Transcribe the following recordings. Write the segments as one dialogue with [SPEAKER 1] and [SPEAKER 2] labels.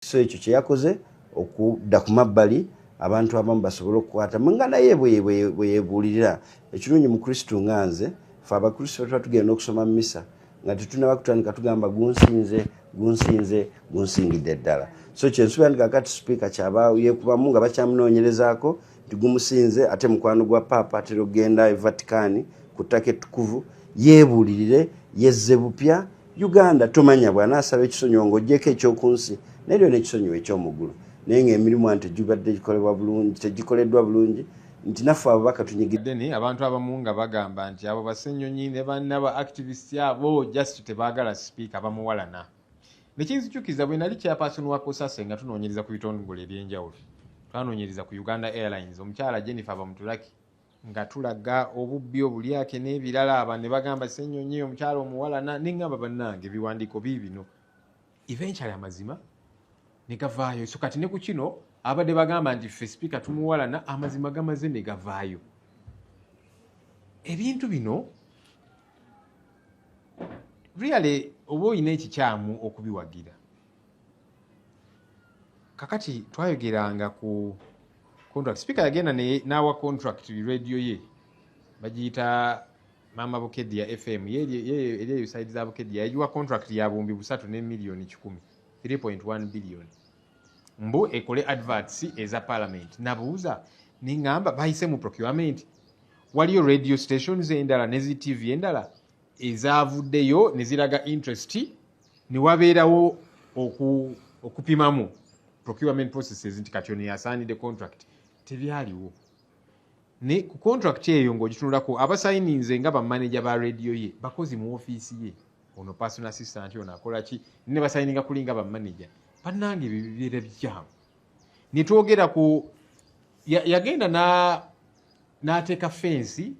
[SPEAKER 1] so ekyo kye yakoze okudda ku mabbali abantu abamu basobole okukwata nga naye bwe yebuulirira ekirungi mu Kristo nga nze fe abakristo tuba tugenda okusoma mu misa nga tetunaba kutandika tugamba gunsingidde ddala. So kyensuubira nti kakati sipiika kyaba yeekubamu nga bakyamunoonyerezaako nti gumusinze ate mukwano gwa paapa atera okugenda e Vatican ku ttaka ettukuvu yeebuulirire yezze bupya Uganda tomanya bw'anaasaba ekisonyiwo ng'oggyeko ekyokunsi naye n'ekisonyiwo ekyomuggulu naye ng'emirimu nti gibadde tegikoleddwa bulungi nti naffe ababaka tunyigidde.
[SPEAKER 2] Abantu abamu nga bagamba nti abo basennyonyi ne bannaba activists abo just tebaagala sipiika bamuwalana. Nekinzijukiza bwe nali chairperson wa Kosase nga tunoonyereza ku bitongole eby'enjawulo. Twanoonyereza ku Uganda Airlines omukyala Jennifer Bamutulaki nga tulaga obubbi obulyake n'ebirala aba ne bagamba ssennyonyi omukyala omuwalana n'engamba bannange ebiwandiiko biibino. Eventually amazima ne gavaayo. So kati ne ku kino abadde bagamba nti ffe sipiika tumuwalana amazima gamaze ne gavaayo. Ebintu bino really oba olina ekikyamu okubiwagira. Kakati twayogeranga ku contract. Speaker yagenda n'awa contract radio ye bagiyita Mama Bukedya FM ye side za Bukedya yajiwa contract ya bumbi 3 ne milioni 10 3.1 billion mbu ekole adverts eza parliament. Nabuuza ningamba bayise mu procurement waliyo radio stations endala nezi TV endala ezavuddeyo neziraga interest ne wabeerawo okupimamu procurement processes nti kati ono yasaanidde contract tebyaliwo. Ne ku contract eyo ng'ogitunulako abasayininze nga bamanager ba radio ye bakozi mu ofiisi ye ono personal assistant ono akola ki ne basayininga kulinga bamanager bannange bibeera bikyamu. Ne twogera ku yagenda n'ateeka fensi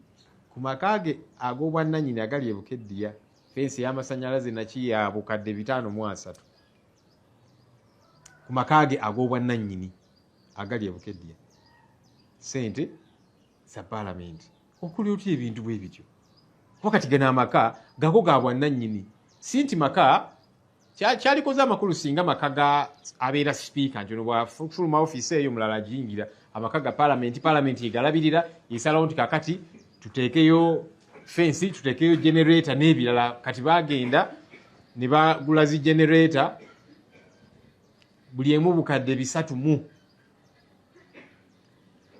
[SPEAKER 2] ku makage ag'obwannannyini agali e Bukedya fensi y'amasannyalaze naki ya bukadde 503 ku makage ag'obwannannyini agali e Bukedya sente za parliament. Okuli otya ebintu bwe bityo wakati gana amaka gago ga bwannannyini si nti maka kyalikoze amakulu singa maka abeera speaker nti ono bwafuluma office eyo mulala agiyingira amaka ga parliament egalabirira esalawo nti kakati tuteekeyo fensi tuteekeyo generator n'ebirala. Kati bagenda ne bagula zi generator buli emu bukadde 3 mu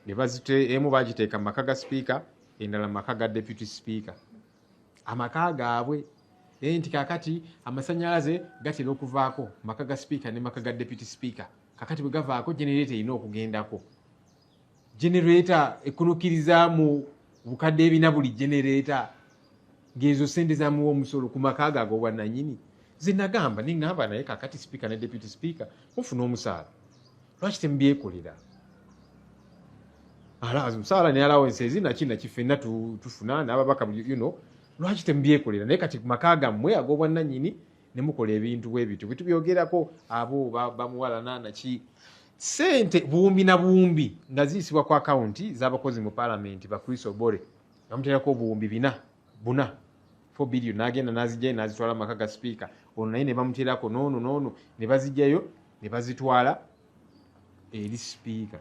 [SPEAKER 2] ne bazite emu bagiteeka mu maka ga speaker endala mu maka ga deputy speaker amaka gaabwe nti kakati amasannyalaze gatera okuvaako maka ga speaker ne maka ga deputy speaker. Kakati bwe gavaako generator erina okugendako. Generator ekunukiriza mu bukadde ebina buli generator ng'ezo sente zamuwa omusolo ku maka gago obwannannyini. Ze nagamba ningamba naye kakati speaker ne deputy speaker mufuna omusaala lwaki temubyekolera omusaala ne allowance ezina kina kifenna tufuna n'ababaka lwaki temubyekolera naye kati ku maka gammwe ag'obwannannyini ne mukola ebintu bwe bityo bwetubyogerako abo bamuwalana naki sente buwumbi na buwumbi nga ziyisibwa ku akawunti z'abakozi mu parliament ba Chris Obore bamuteerako obuwumbi 4 billion n'agenda n'azijjayo n'azitwala maka ga speaker ono naye ne bamuteerako noono ne bazijjayo ne bazitwala eri speaker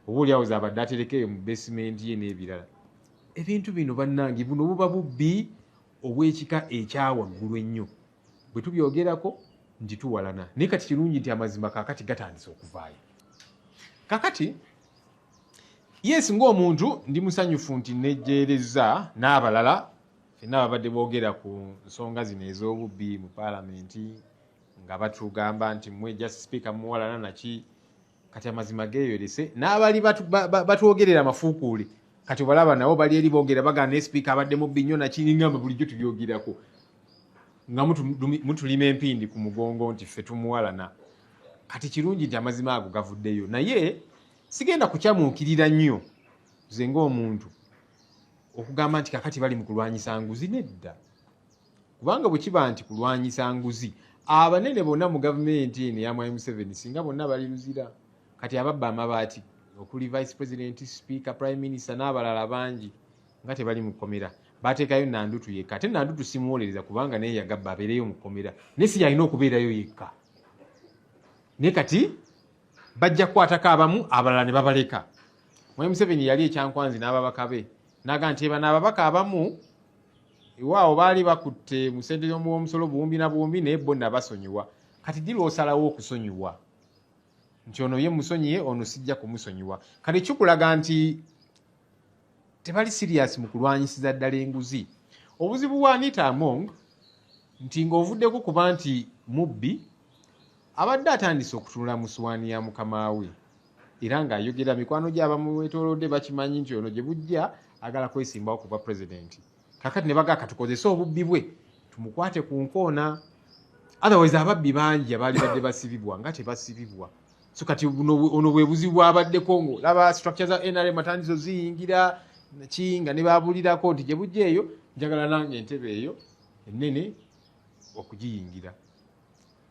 [SPEAKER 2] oboolyawo zaabadde aterekeyo mu basement ye n'ebirala. Ebintu bino bannange buno buba bubbi obw'ekika ekyawaggulu ennyo bwe tubyogerako nti tuwalana naye kati kirungi nti amazima kakati gatandise okuvaayo. Kakati yes ng'omuntu ndi musanyufu nti nejjeereza n'abalala fenna babadde boogera ku nsonga zino ez'obubbi mu paalamenti nga batugamba nti mmwe just speaker muwalana naki kati amazima geeyolese n'abali batwogerera amafuukuule kati balaba nabo bali eri boogera bagana ne speaker abadde mubbi nnyo naki ngamba bulijjo tubyogerako nga mutulima empindi ku mugongo nti ffe tumuwalana. Kati kirungi nti amazima ago gavuddeyo naye sigenda kukyamuukirira nnyo nze ng'omuntu okugamba nti kakati bali mu kulwanyisa nguzi nedda kubanga bwe kiba nti kulwanyisa nguzi abanene bonna mu gavumenti eno ya M7 singa bonna bali luzira kati ababba amabaati okuli vice president speaker prime minister n'abalala bangi nga tebali mu kkomera bateekayo Nandutu yekka ate Nandutu simuwolereza kubanga naye yagabba abeereyo mu kkomera naye si yalina okubeerayo yekka ne kati bajja kukwatako abamu abalala ne babaleka. Museveni yali ekyankwanzi n'ababaka be naga nti bano ababaka abamu iwaawo baali bakutte mu ssente y'omusolo buwumbi na buwumbi naye bonna basonyiwa. Kati ddi lw'osalawo okusonyiwa nti ono ye musonyiye ono sijja kumusonyiwa. Kati kikulaga nti tebali serious mu kulwanyisiza ddala enguzi. Obuzibu bwa Anita Among nti ng'ovuddeko kuba nti mubbi abadde atandise okutunula mu ssowaani ya mukama we era ng'ayogera mikwano gy'abamwetoolodde bakimanyi nti ono gye bujja agala kwesimbawo kuba pulezidenti. Kakati ne bagaa katukozese obubbi bwe tumukwate ku nkoona. Otherwise ababbi bangi abaali badde basibibwa nga tebasibibwa. So kati ono bwe buzibu bwabaddeko ngo laba structure za NRM atandizo ziyingira kinga ne baabulirako nti gye bujja eyo njagala nange entebe eyo ennene okugiyingira.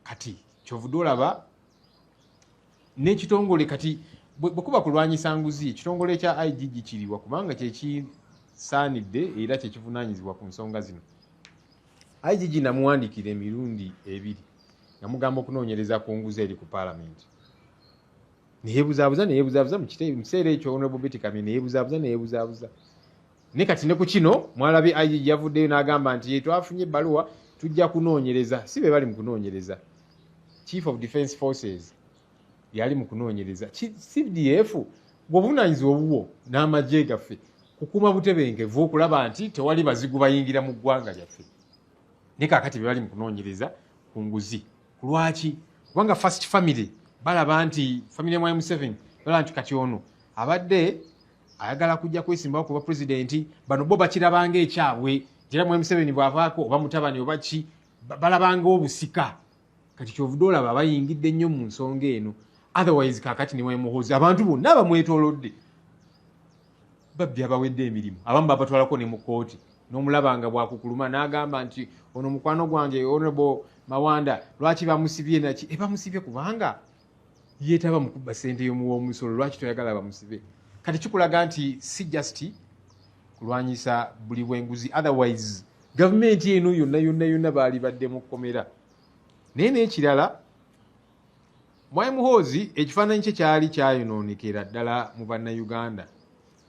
[SPEAKER 2] Kati kyovudde olaba n'ekitongole kati bwe kuba kulwanyisa nguzi ekitongole kya IGG kiriwa kubanga kyekisaanidde era kyekivunaanyizibwa ku nsonga zino. IGG namuwandiikira emirundi ebiri namugamba okunoonyereza ku nguzi eri ku paalamenti. Neyeebuzaabuza mu kiseera ekyo Honorable Betty Kamya neyeebuzaabuza. Ne kati ne ku kino mwalabi IGG yavuddeyo n'agamba nti twafunye ebbaluwa tujja kunoonyereza. Si be bali mu kunoonyereza. Chief of Defence Forces yali mu kunoonyereza. CDF bw'obuvunaanyizibwa obubwo n'amagye gaffe kukuuma butebenkevu okulaba nti tewali bazigu bayingira mu ggwanga lyaffe. Ne kaakati be bali mu kunoonyereza ku nguzi. Lwaki? Kubanga First Family balaba nti family ya Museveni balaba nti kati ono abadde ayagala kujja kwesimbawo kuba pulezidenti bano bo bakirabanga ekyabwe era Museveni bw'avaako oba mutabani oba ki balabanga obusika. Kati kyovudde olaba bayingidde nnyo mu nsonga eno. Otherwise kaakati ne Muhoozi abantu bonna bamwetoolodde babbi abawedde emirimu abamu babatwalako ne mu kkooti n'omulabanga bwakukuluma n'agamba nti ono mukwano gwange Honorable Mawanda lwaki bamusibye naki bamusibye kubanga yeetaba mu kubba ssente y'omusolo lwaki toyagala bamusibe. Kati kikulaga nti si just kulwanyisa buli bw'enguzi. Otherwise gavumenti eno yonna baali badde mu kkomera. Naye n'ekirala Muhoozi ekifaananyi kye kyali kyayonoonekera ddala mu bannayuganda.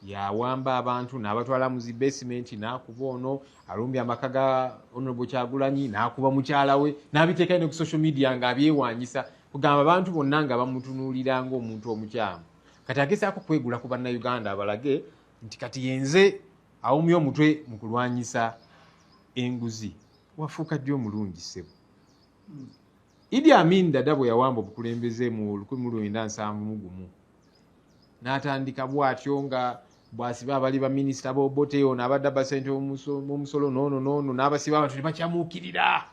[SPEAKER 2] Yawamba abantu n'abatwala mu zi basement n'akuba ono alumbye amaka ga Honorable Kyagulanyi n'akuba mukyala we n'abiteeka ne ku social media ng'abyewanyisa kugamba abantu bonna nga bamutunuulira ng'omuntu omukyamu. Kati agezaako kwegula ku bannayuganda abalage nti kati yenze awumye omutwe mu kulwanyisa enguzi. Wafuuka ddyo omulungi ssebo. Idi Amin Dada bwe yawamba obukulembeze mu 1971 n'atandika bw'atyo nga bw'asiba abali baminisita b'Obote ono abadde abasente omusolo n'ono n'abasiba abantu ne bakyamuukirira.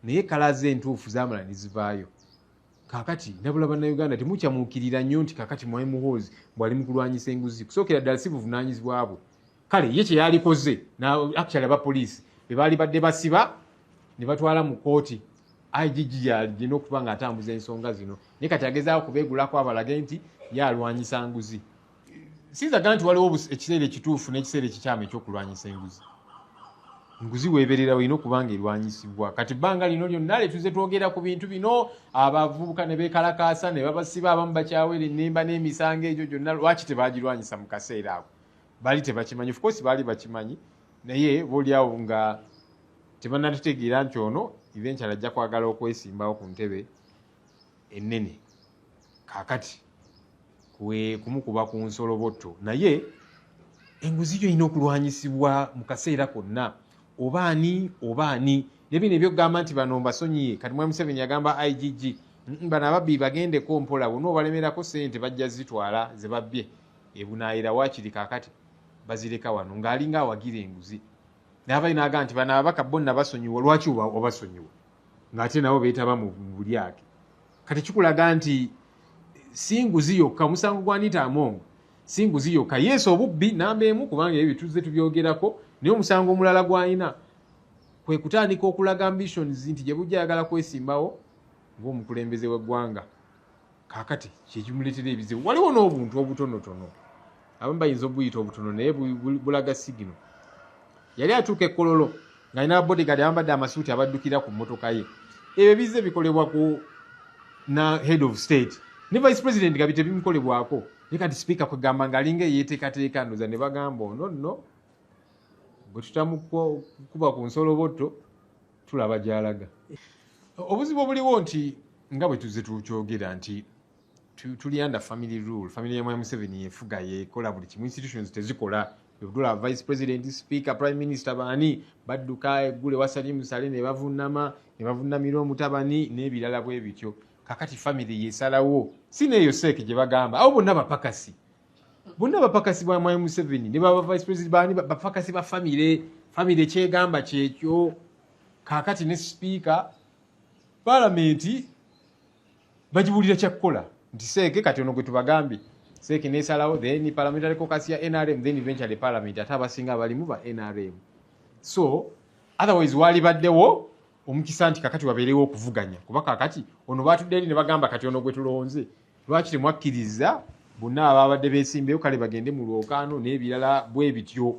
[SPEAKER 2] Naye kalaze entuufu zaamala ne zivaayo. Kaakati nabula bannayuganda temukyamuukirira nnyo nti kaakati Muhoozi bw'ali mu kulwanyisa enguzi kusookera ddala si buvunaanyizibwa bwe. Kale ye kye yalikoze actually abapoliisi be baali badde basiba ne batwala mu kkooti. IGG yalina okuba ng'atambuza ensonga zino naye kati agezaako kubeegulako abalage nti yalwanyisa nguzi. Sinzaga nti waliwo ekiseera ekituufu n'ekiseera ekikyamu ekyokulwanyisa enguzi. Enguzi weeberera olina okuba nga erwanyisibwa. Kati bbanga lino lyonna letuze twogera ku bintu bino abavubuka ne beekalakaasa ne babasiba abamu bakyawera ennemba n'emisango egyo gyonna lwaki tebaagirwanyisa mu kaseera ako? Baali tebakimanyi. Of course baali bakimanyi naye boolyawo nga tebannatutegeera nti ono eventually ajja kwagala okwesimbawo ku ntebe ennene. Kaakati kumukuba ku nsolobotto naye enguzi yo erina okulwanyisibwa mu kaseera konna. Obaani nebino ebyokugamba nti bano mbasonyiye. Kati Museveni yagamba IGG bano ababbi bagendeko mpola bonaobalemerako ssente bajja zitwala ze babbye ebunaayira waakiri kaakati bazireka wano ng'alinga awagira enguzi. N'abayi n'agamba nti bano ababaka bonna basonyiwa lwaki obasonyiwa ng'ate nabo beetaba mu bulyake. Kati kikulaga nti si nguzi yokka omusango gwa Anita Among si nguzi yokka yesu obubbi namba emu kubanga ebyo tuze tubyogerako naye omusango omulala gw'alina kwe kutandika okulaga ambitions nti gye bujja ayagala kwesimbawo ng'omukulembeze w'eggwanga. Kaakati kyekimuleetera ebizibu. Waliwo n'obuntu obutonotono abamu bayinza obuyita obutono naye bulaga sigino. Yali atuuka e Kololo ng'alina bodyguard ayambadde amasuuti abaddukira ku mmotoka ye. Ebyo bizze bikolebwa ku na head of state ne vice president kabite bimukolebwako nekati speaker kwegamba ngalinga yeteekateeka ndoza ne bagamba no bwe tutamukuba ku nsoloboto tulaba gyalaga. Obuzibu obuliwo nti nga bwe tuze tukyogera nti tuli under family rule. Family ya Museveni yefuga yekola buli kimu, institutions tezikola. Yogula vice president, speaker, prime minister bani badduka eggule wasali musale ne bavunamira omutabani n'ebirala bwe bityo. Kakati family yesalawo sineeyo seeke gye bagamba abo bonna bapakasi bwa Mwai Museveni ne baba vice president bani bapakasi ba family kyegamba kyekyo. Kakati ne speaker parliament bagibulira kyakukola nti seeke kati ono gwe tubagambi seeke nesalawo then parliamentary caucus ya NRM then eventually parliament ate abasinga abalimu ba NRM. So otherwise wali baddewo omukisa nti kakati wabeerewo okuvuganya kuba kakati ono batudde eri ne bagamba kati ono gwe tulonze lwaki temwakkiriza bonna ababadde beesimbeyo kale bagende mu lwokaano n'ebirala bwe bityo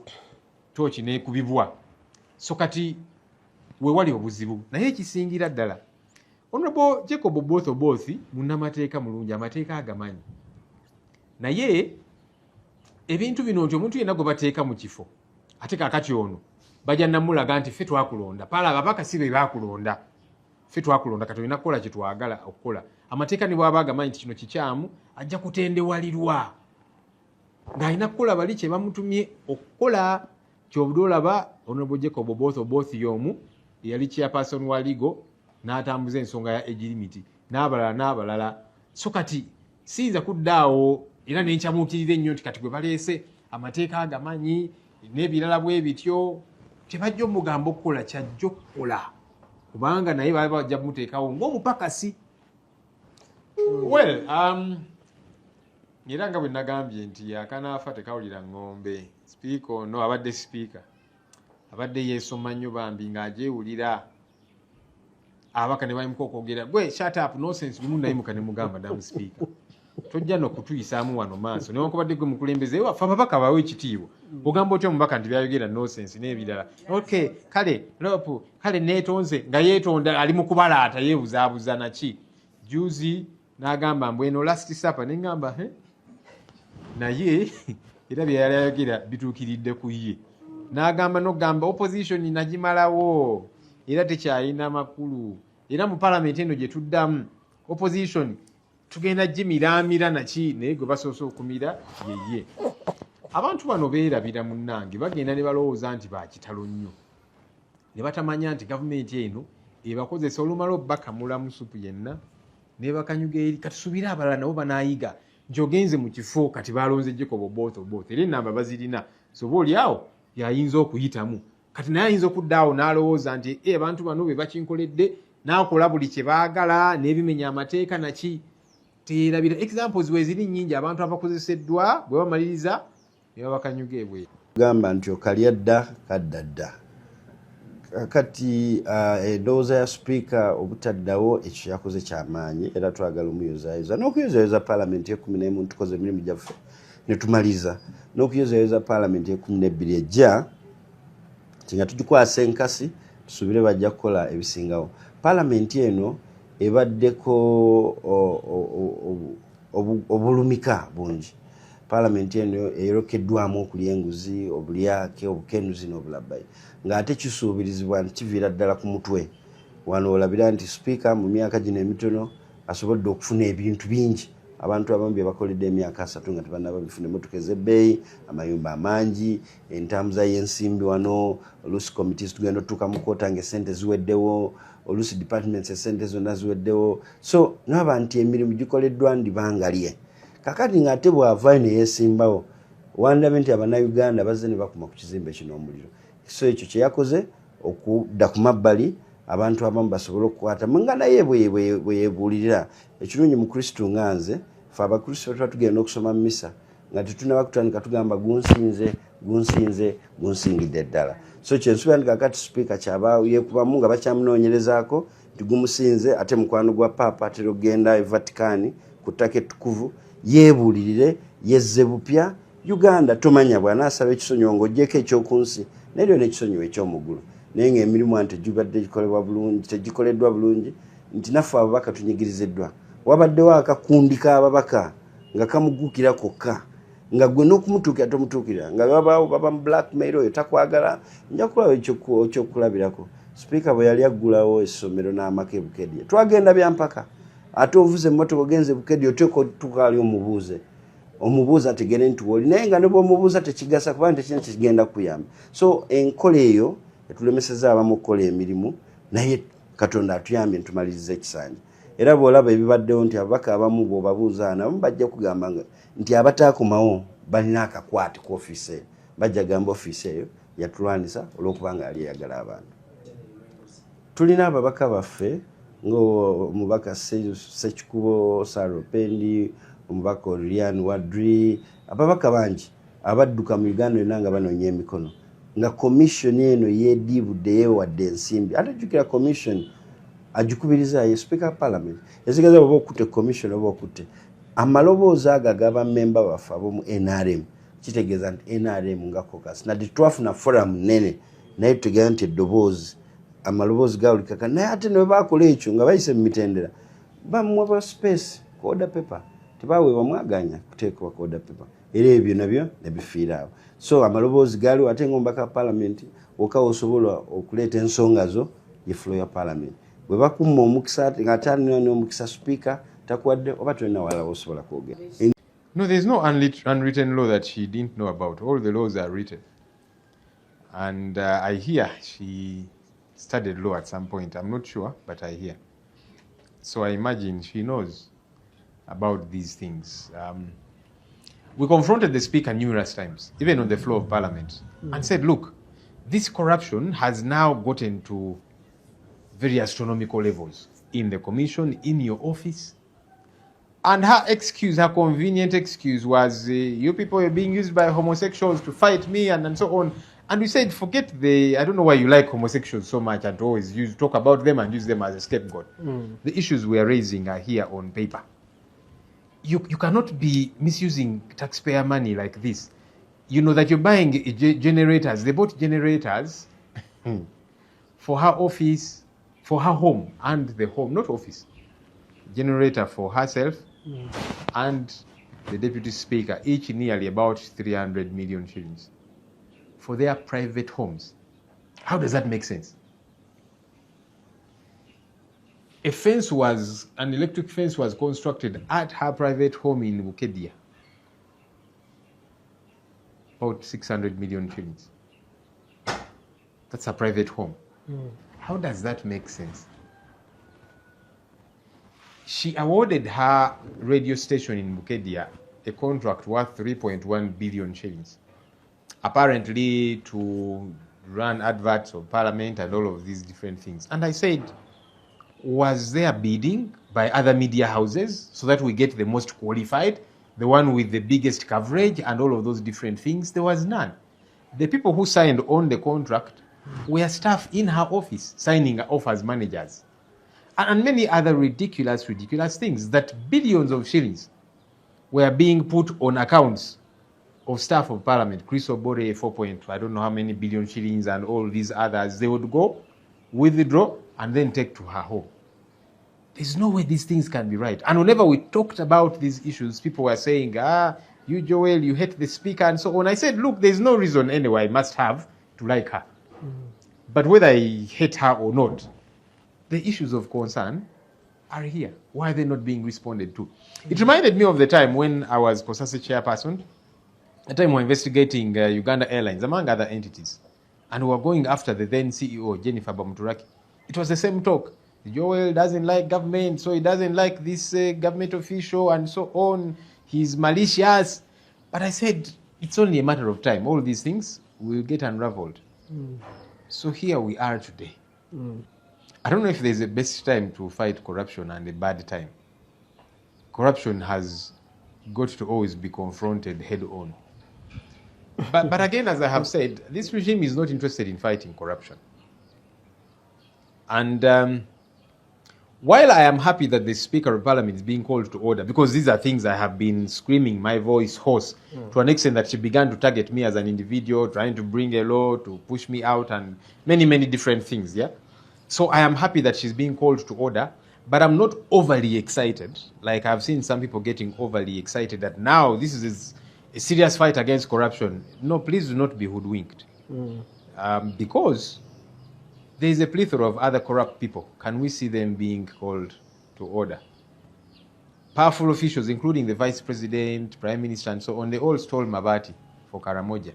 [SPEAKER 2] tooki neekubibwa. So kati we wali obuzibu naye ekisingira ddala Honorable Jacob Oboth munnamateeka mulungi amateeka agamanyi naye ebintu bino nti omuntu yenna gwe bateeka mu kifo ate kakati ono bajja namulaga nti ffe twakulonda pala ababakasi be bakulonda ffe twakulonda kati olina kukola kye twagala okukola. Amateeka ne bw'aba agamanyi nti kino kikyamu ajja kutendewalirwa ng'alina kukola bali kye bamutumye okukola. Kyobudde olaba Honorable Jacob Oboth y'omu yali chairperson wa Ligo n'atambuza ensonga ya age limit n'abalala. So kati siyinza kuddaawo era nenkyamuukirira ennyo nti kati gwe baleese amateeka agamanyi n'ebirala bwe bityo tebajja omugamba okukola kyajja okukola kubanga naye baba bajja kumuteekawo ng'omupakasi. Well, era nga bwe nagambye nti akanaafa tekawulira ng'ombe. Speaker ono abadde speaker abadde yeesoma nnyo bambi ng'agyewulira abaka ne bayimuka okwogera gwe shut up nonsense lumu nayimuka ne mugamba damu speaker tojja n'okutuyisaamu wano maaso newankubadde gwe mukulembeze waffe ababaka bawe ekitiibwa ogamba otya omubaka nti byayogera nonsense n'ebirala. Okay kale neetonze nga yeetonda ali mu kubalaata yeebuzaabuza naki juzi n'agamba mbweno last supper ne ngamba naye era bye yali ayogera bituukiridde ku ye n'agamba n'ogamba opposition nagimalawo era tekyalina makulu era mu parliament eno gye tuddamu opposition tugenda gimiraamira naki naye gwe basoose okumira yeye. Abantu bano beerabira munnange bagenda ne balowooza nti bakitalo nnyo ne batamanya nti gavumenti eno ebakozesa olumala obbakamula mu supu yenna nebakanyuga eri katusubire abalala nabo banaayiga nti ogenze mu kifo kati balonze Jacob Oboth era ennamba bazirina soba oliawo yayinza okuyitamu kati naye ayinza okuddaawo n'alowooza nti abantu bano be bakinkoledde n'akola buli kye baagala n'ebimenya amateeka naki teerabira. Examples we ziri nnyingi abantu abakozeseddwa bwe bamaliriza ne babakanyuga ebweru.
[SPEAKER 1] Gamba nti okalya dda kadda dda. Kati endowooza ya speaker obutaddawo ekyo yakoze kyamaanyi era twagala omuyozaayoza n'okuyozaayoza paalamenti ye-11 tukoze emirimu gyaffe ne tumaliza n'okuyozaayoza paalamenti ye-12 ejja nga tugikwasa enkasi tusuubire bajja kukola ebisingawo. Paalamenti eno ebaddeko obulumika bungi. Paalamenti eno eyolekeddwamu okulya enguzi obulyake obukenuzi n'obulabayi ng'ate kisuubirizibwa nti kiviira ddala ku mutwe. Wano olabira nti speaker mu myaka gino emitono asobodde okufuna ebintu bingi abantu abamu bye bakoledde emyaka 3 nga tebannaba bifuna. Emmotoka ez'ebbeeyi, amayumba amangi, entambuza y'ensimbi wano, oluusi committees tugenda otuuka mu koota ng'essente ziweddewo, oluusi departments essente zonna ziweddewo. So naba nti emirimu gikoleddwa ndibangalye. Kakati ng'ate bw'ava ne yeesimbawo wandabe nti Abannayuganda bazze ne bakuma ku kizimbe kino omuliro. So ekyo kye yakoze okudda ku mabbali abantu abamu basobole okukwata nga naye bwe yeebuulirira. Ekirungi mu Kristo nga nze ffe Abakristo tuba tugenda okusoma mu misa nga tetunaba kutandika tugamba gunsingidde ddala. So kyensuubira nti kakati speaker kyaba yeekubamu nga bakyamunoonyerezaako nti gumusinze ate mukwano gwa Papa atera okugenda e Vatican ku ttaka ettukuvu yeebuulirire yezze bupya. Uganda tomanya bw'anaasaba ekisonyiwo ng'oggyeko ekyokunsi neryo n'ekisonyiwo ekyomuggulu naye ng'emirimu nti gibadde gikoleddwa bulungi nti naffe ababaka tunyigiriziddwa wabaddewo akakundi k'ababaka nga kamugukira kokka nga gwe n'okumutuukira tomutuukira nga baba mu blackmail oyo takwagala nja kulaba ekyokulabirako sipiika bwe yali aggulawo essomero n'amaka e Bukedya twagenda byampaka ate ovuze emmotoka ogenze Bukedya oteeka tukaali omubuuza ategere nti woli naye nga ne bw'omubuuza tekigasa kubanga tekina kigenda kuyamba so enkola eyo etulemeseza abamu okukola emirimu naye Katonda atuyambye ntumaliriza ekisanja era bw'olaba ebibaddewo nti ababaka abamu bw'obabuuza nabo bajja kugamba nti abataakomawo balina akakwate ku ofiisi eyo bajja gamba ofiisi eyo yatulwanisa olw'okubanga yali eyagala abantu tulina ababaka baffe ng'omubaka Ssekikubo Saropendi omubaka Lilian Wadri ababaka bangi abadduka mu Uganda yonna nga banoonya emikono nga commission eno yeedibudde yeewadde ensimbi ate jjukira commission agikubiriza ye speaker parliament ezigaza baba okutte commission oba okutte amaloboozi ago agaba memba baffe ab'omu NRM kitegeeza nti NRM nga caucus nadi twafuna forum nene naye tutegeeza nti eddoboozi amaloboozi gawulikaka naye ate ne baakola ekyo nga bayise mu mitendera bamuwa space order paper tebaweebwa mwaganya kuteekebwa order paper era ebyo nabyo ne bifiira awo so amaloboozi gaaliwo ate ng'omubaka parliament okawa osobola okuleeta ensonga zo ye floor ya parliament bwe bakumma omukisa nga ate alina n'omukisa speaker takuwadde oba tolina wala osobola kwogera.
[SPEAKER 2] No, there's no unwritten law that she didn't know about. All the laws are written. And I hear she studied law at some point. I'm not sure, but I hear. So I imagine she knows about these things. We confronted the speaker numerous times, even on the floor of parliament, and said, look, this corruption has now gotten to very astronomical levels in the commission, in your office. And her excuse, her convenient excuse was, you people are being used by homosexuals to fight me and so on. And we said, forget I don't know why you like homosexuals so much and always talk about them and use them as a scapegoat. The issues we are raising are here on paper. You cannot be misusing taxpayer money like this. You know that you're buying generators. They bought generators for her office, for her home and the home, not office. Generator for herself and the deputy speaker, each nearly about 300 million shillings for their private homes. How does that make sense? An electric fence was constructed at her private home in Bukedya, about 600 million shillings. That's a private home. How does that make sense? She awarded her radio station in Bukedya a contract worth 3.1 billion shillings, apparently to run adverts of parliament and all of these different things. And I said, was there bidding by other media houses so that we get the most qualified, the one with the biggest coverage and all of those different things? There was none. The people who signed on the contract were staff in her office, signing off as managers. And many other ridiculous things, that billions of shillings were being put on accounts of staff of parliament. Chris Obore, 4 I don't know how many billion shillings, and all these others. They would go, withdraw, and then take to her home. There's no way these things can be right. And whenever we talked about these issues, people were saying, you Joel, you hate the speaker, and so on. I said, look, there's no reason anyway I must have to like her. But whether I hate her or not, the issues of concern are here. Why are they not being responded to? It reminded me of the time when I was COSASE chairperson. At the time we were investigating Uganda Airlines, among other entities. And we were going after the then CEO, Jennifer Bamuturaki. It was the same talk. Joel doesn't like government, so he doesn't like this government official and so on. He's malicious. But I said, it's only a matter of time. All these things will get unraveled. So here we are today. I don't know if there's a best time to fight corruption and a bad time. Corruption has got to always be confronted head on. But again, as I have said, this regime is not interested in fighting corruption. And while I am happy that the Speaker of Parliament is being called to order, because these are things I have been screaming my voice hoarse to an extent that she began to target me as an individual, trying to bring a law to push me out and many, many different things, yeah? So I am happy that she's being called to order. But I'm not overly excited. Like I've seen some people getting overly excited that now this is a serious fight against corruption. No, please do not be hoodwinked. Because there is a plethora of other corrupt people. Can we see them being called to order? Powerful officials, including the vice president, prime minister, and so on, they all stole Mabati for Karamoja.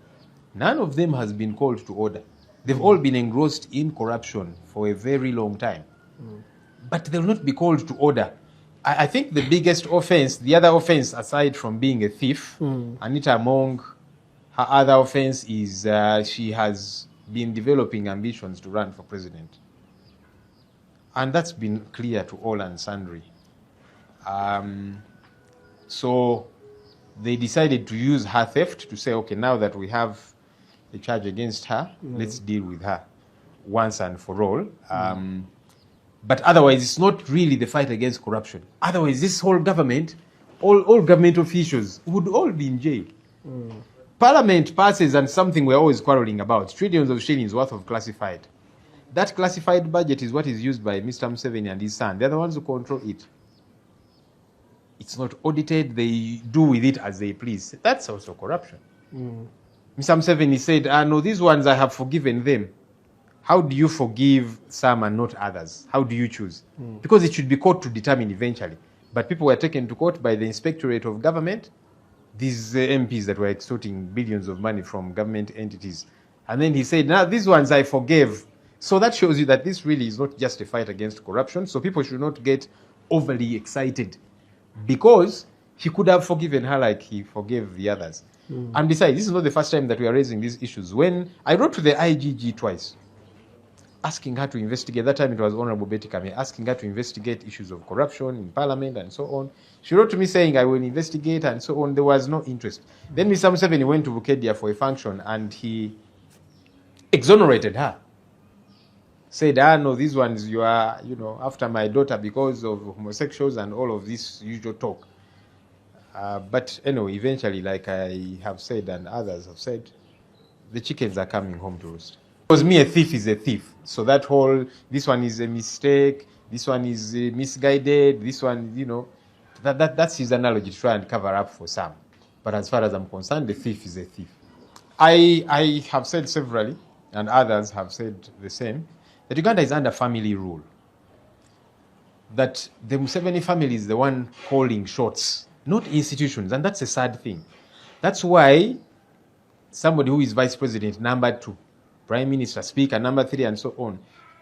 [SPEAKER 2] None of them has been called to order. They've all been engrossed in corruption for a very long time. But they will not be called to order. I think the biggest offense, the other offense aside from being a thief, Anita Among, her other offense is she has been developing ambitions to run for president. And that's been clear to all and sundry. So they decided to use her theft to say, okay, now that we have a charge against her, let's deal with her once and for all. But otherwise, it's not really the fight against corruption. Otherwise, this whole government, all government officials would all be in jail. Parliament passes and something we're always quarreling about, trillions of shillings worth of classified. That classified budget is what is used by Mr. Museveni and his son. They're the ones who control it. It's not audited. They do with it as they please. That's also corruption. Mr. Museveni said, no, these ones I have forgiven them. How do you forgive some and not others? How do you choose? Because it should be court to determine eventually. But people were taken to court by the Inspectorate of Government, these MPs that were extorting billions of money from government entities. And then he said, now these ones I forgave. So that shows you that this really is not just a fight against corruption. So people should not get overly excited because he could have forgiven her like he forgave the others. And besides, this is not the first time that we are raising these issues. When I wrote to the IGG twice, asking her to investigate, that time it was Honorable Betty Kame, asking her to investigate issues of corruption in Parliament and so on. She wrote to me saying, I will investigate and so on. There was no interest. Then Mr. Museveni went to Bukedia for a function and he exonerated her. Said, no, these ones you are, after my daughter because of homosexuals and all of this usual talk. But anyway, eventually, like I have said and others have said, the chickens are coming home to roost. Because me, a thief is a thief. So that whole, this one is a mistake, this one is misguided, this one, that's his analogy to try and cover up for some. But as far as I'm concerned, the thief is a thief. I have said severally, and others have said the same, that Uganda is under family rule. That the Museveni family is the one calling shots, not institutions, and that's a sad thing. That's why somebody who is vice president, number 2, prime minister, speaker, number 3, and so on,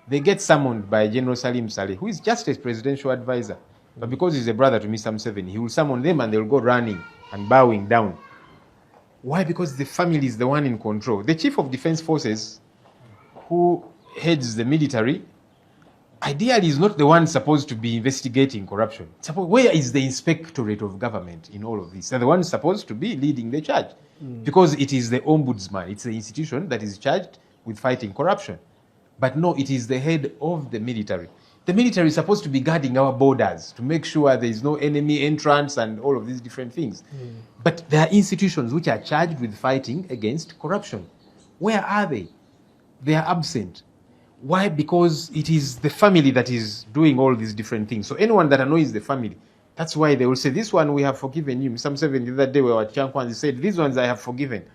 [SPEAKER 2] they get summoned by General Salim Saleh, who is just a presidential advisor. But because he's a brother to Mr. Museveni, he will summon them and they'll go running and bowing down. Why? Because the family is the one in control. The chief of defense forces, who heads the military, ideally is not the one supposed to be investigating corruption. Where is the inspectorate of government in all of this? They're the ones supposed to be leading the charge. Because it is the ombudsman. It's the institution that is charged with fighting corruption. But no, it is the head of the military. The military is supposed to be guarding our borders to make sure there is no enemy entrance and all of these different things. But there are institutions which are charged with fighting against corruption. Where are they? They are absent. Why? Because it is the family that is doing all these different things. So anyone that annoys the family, that's why they will say, this one we have forgiven you. Mr. Museveni the other day we were at Chankwan, he said, these ones I have forgiven.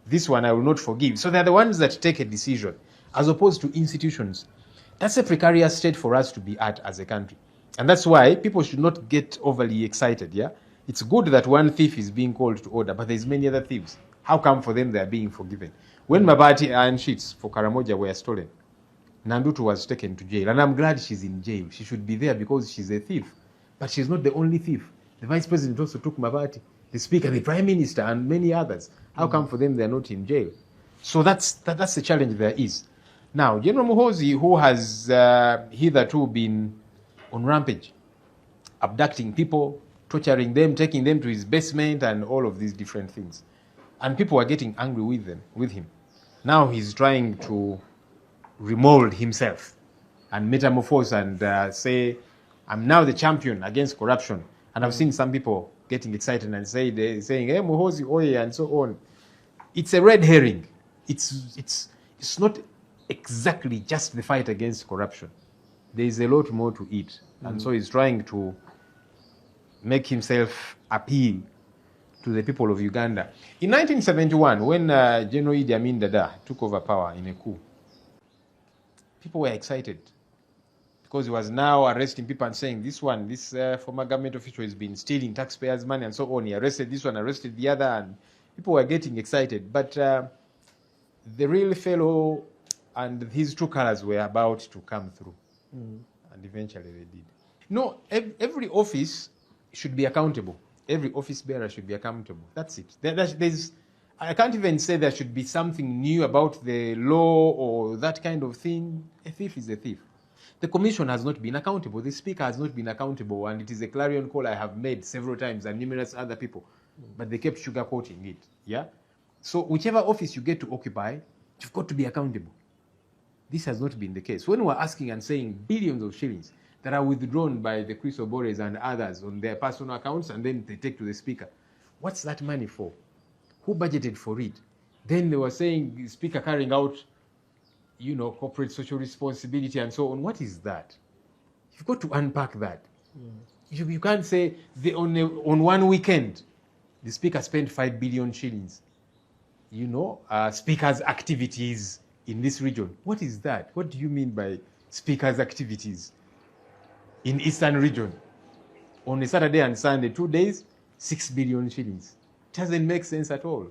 [SPEAKER 2] This one I will not forgive. So they're the ones that take a decision, as opposed to institutions. That's a precarious state for us to be at as a country. And that's why people should not get overly excited, yeah? It's good that one thief is being called to order, but there's many other thieves. How come for them they are being forgiven? When Mabati iron sheets for Karamoja were stolen, Nandutu was taken to jail. And I'm glad she's in jail. She should be there because she's a thief. But she's not the only thief. The vice president also took Mabati, the speaker, the prime minister, and many others. How come for them they're not in jail? So that's the challenge there is. Now, General Muhoozi, who has hitherto been on rampage, abducting people, torturing them, taking them to his basement, and all of these different things. And people are getting angry with him. Now he's trying to remold himself and metamorphose and say, I'm now the champion against corruption. And I've seen some people getting excited and saying, hey, Muhoozi, oye, and so on. It's a red herring. It's not exactly just the fight against corruption. there is a lot more to it. And so he's trying to make himself appeal to the people of Uganda. In 1971, when General Idi Amin Dada took over power in a coup, people were excited because he was now arresting people and saying, this former government official has been stealing taxpayers' money and so on. He arrested this one, arrested the other, and people were getting excited. But the real fellow and his true colors were about to come through. And eventually they did. No, every office should be accountable. Every office bearer should be accountable. That's it. I can't even say there should be something new about the law or that kind of thing. A thief is a thief. The commission has not been accountable. The speaker has not been accountable, and it is a clarion call I have made several times and numerous other people. But they kept sugarcoating it. Yeah? So whichever office you get to occupy, you've got to be accountable. This has not been the case. When we're asking and saying billions of shillings that are withdrawn by the Chris Obores and others on their personal accounts and then they take to the speaker, what's that money for? Who budgeted for it? Then they were saying the speaker carrying out, corporate social responsibility and so on. What is that? You've got to unpack that. You can't say on one weekend, the speaker spent 5 billion shillings. Speaker's activities in this region. What is that? What do you mean by speaker's activities in Eastern region? On a Saturday and Sunday, 2 days, 6 billion shillings. It doesn't make sense at all.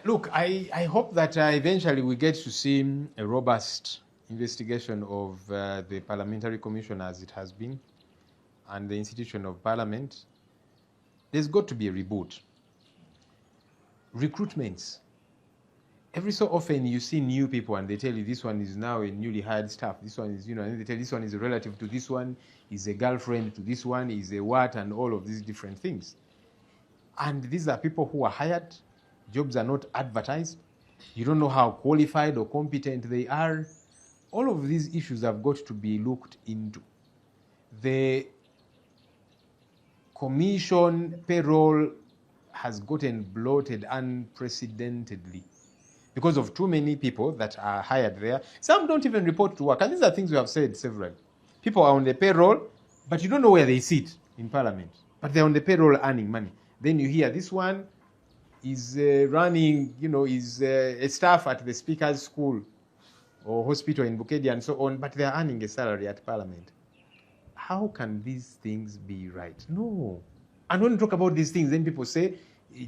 [SPEAKER 2] Look, I hope that eventually we get to see a robust investigation of the Parliamentary Commission as it has been and the institution of Parliament. There's got to be a reboot. Recruitments. Every so often you see new people and they tell you this one is now a newly hired staff. This one is, and they tell you this one is a relative to this one, is a girlfriend to this one, is a what, and all of these different things. And these are people who are hired. Jobs are not advertised. You don't know how qualified or competent they are. All of these issues have got to be looked into. The commission payroll has gotten bloated unprecedentedly because of too many people that are hired there. Some don't even report to work. And these are things we have said several. People are on the payroll, but you don't know where they sit in Parliament. But they're on the payroll earning money. Then you hear this one is running, is a staff at the Speaker's School or hospital in Bukedia and so on, but they're earning a salary at Parliament. How can these things be right? No. And when you talk about these things, then people say,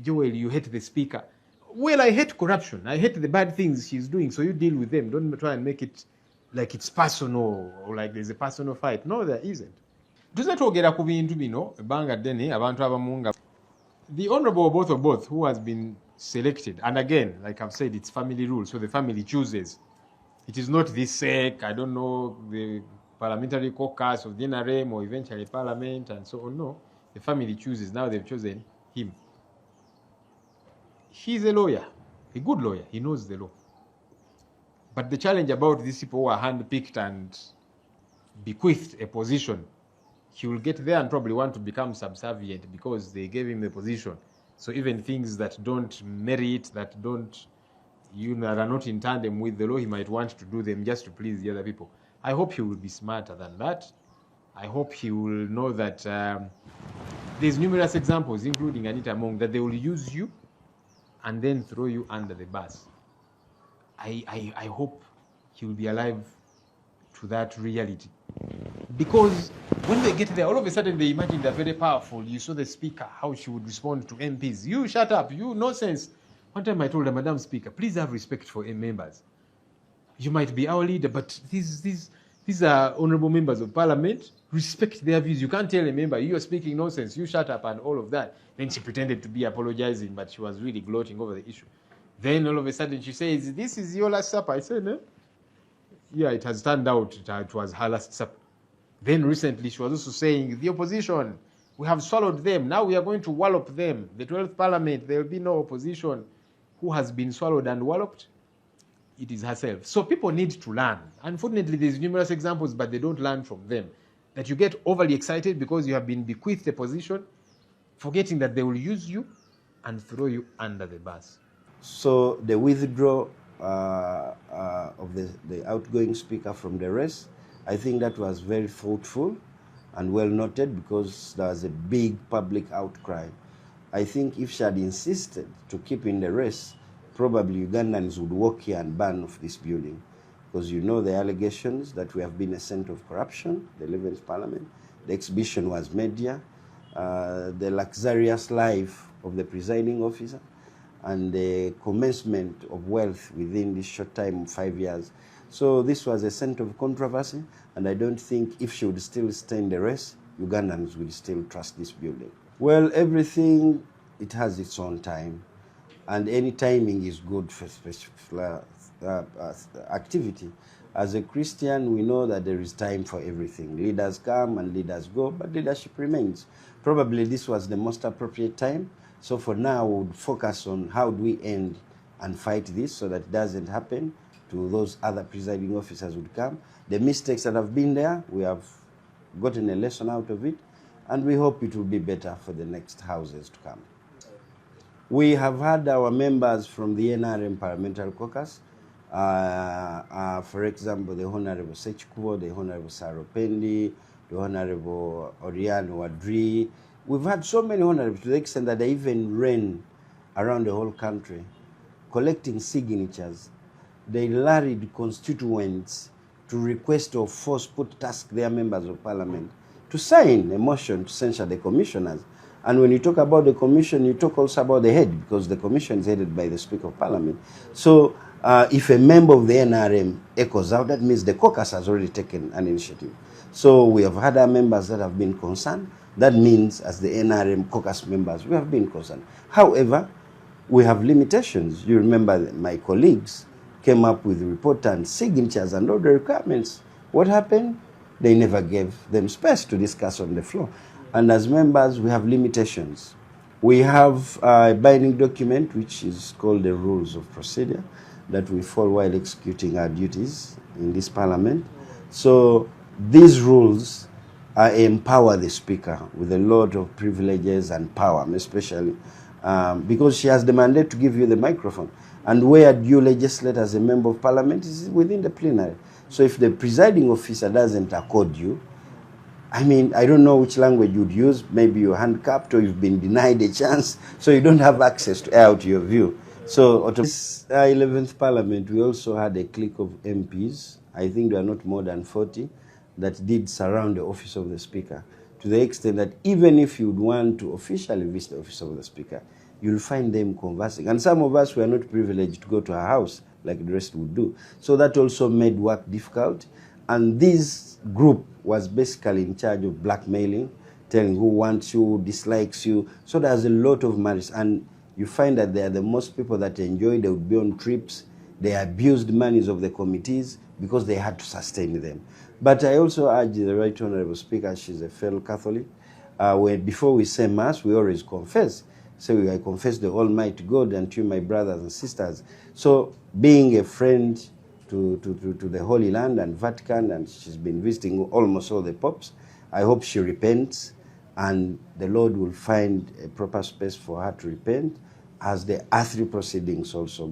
[SPEAKER 2] Joel, you hate the Speaker. Well, I hate corruption. I hate the bad things she's doing, so you deal with them. Don't try and make it like it's personal or like there's a personal fight. No, there isn't. The Honorable both who has been selected, and again, like I've said, it's family rule, so the family chooses. It is not this sake, I don't know, the parliamentary caucus of the NRM or eventually Parliament and so on. No, the family chooses. Now they've chosen him. He's a lawyer, a good lawyer. He knows the law. But the challenge about these people who are handpicked and bequeathed a position, he will get there and probably want to become subservient because they gave him the position. So even things that don't merit, that don't, that are not in tandem with the law, he might want to do them just to please the other people. I hope he will be smarter than that. I hope he will know that there's numerous examples, including Anita Mong, that they will use you and then throw you under the bus. I hope he will be alive to that reality. Because when they get there, all of a sudden they imagine they're very powerful. You saw the Speaker, how she would respond to MPs. You shut up, you nonsense. One time I told her, Madam Speaker, please have respect for members. You might be our leader, but these are honorable members of Parliament. Respect their views. You can't tell a member, you're speaking nonsense, you shut up and all of that. Then she pretended to be apologizing, but she was really gloating over the issue. Then all of a sudden she says, this is your last supper. I said, no. Yeah, it has turned out it was her last supper. Then recently she was also saying, the opposition, we have swallowed them. Now we are going to wallop them. The 12th Parliament, there will be no opposition. Who has been swallowed and walloped? It is herself. So people need to learn. Unfortunately, there's numerous examples, but they don't learn from them. That you get overly excited because you have been bequeathed a position, forgetting that they will use you and throw you under the bus.
[SPEAKER 1] So the withdrawal the outgoing speaker from the race. I think that was very thoughtful and well noted because there was a big public outcry. I think if she had insisted to keep in the race, probably Ugandans would walk here and burn off this building, because you know the allegations that we have been a center of corruption, the 11th Parliament. The exhibition was media, the luxurious life of the presiding officer, and the commencement of wealth within this short time of 5 years. So this was a center of controversy, and I don't think if she would still stay in the race, Ugandans will still trust this building. Well, everything, it has its own time, and any timing is good for activity. As a Christian, we know that there is time for everything. Leaders come and leaders go, but leadership remains. Probably this was the most appropriate time. So for now, we would focus on how do we end and fight this so that it doesn't happen to those other presiding officers who would come. The mistakes that have been there, we have gotten a lesson out of it, and we hope it will be better for the next houses to come. We have had our members from the NRM Parliamentary Caucus, for example, the Honorable Sechikubo, the Honorable Saropendi, the Honorable Oriano Wadri. We've had so many honorables to the extent that they even ran around the whole country collecting signatures. They rallied constituents to request or force task their members of parliament to sign a motion to censure the commissioners. And when you talk about the commission, you talk also about the head, because the commission is headed by the Speaker of Parliament. So if a member of the NRM echoes out, that means the caucus has already taken an initiative. So we have had our members that have been concerned. That means as the NRM caucus members, we have been concerned. However, we have limitations. You remember that my colleagues came up with report and signatures and all the requirements. What happened? They never gave them space to discuss on the floor. And as members, we have limitations. We have a binding document, which is called the Rules of Procedure, that we follow while executing our duties in this parliament. So these rules empower the speaker with a lot of privileges and power, especially because she has the mandate to give you the microphone. And where you legislate as a member of parliament is within the plenary. So if the presiding officer doesn't accord you, I mean, I don't know which language you'd use. Maybe you're handicapped or you've been denied a chance, so you don't have access to air out your view. So this 11th Parliament, we also had a clique of MPs. I think there are not more than 40 that did surround the office of the Speaker, to the extent that even if you'd want to officially visit the office of the Speaker, you'll find them conversing. And some of us were not privileged to go to her house like the rest would do. So that also made work difficult. And this group was basically in charge of blackmailing, telling who wants you, who dislikes you. So there's a lot of malice. And you find that they are the most people that enjoy. They would be on trips. They abused monies of the committees because they had to sustain them. But I also urge the Right Honourable Speaker, she's a fellow Catholic, before we say Mass, we always confess. So I confess the Almighty God and to my brothers and sisters. So being a friend to the Holy Land and Vatican, and she's been visiting almost all the popes, I hope she repents and the Lord will find a proper space for her to repent as the earthly proceedings also go.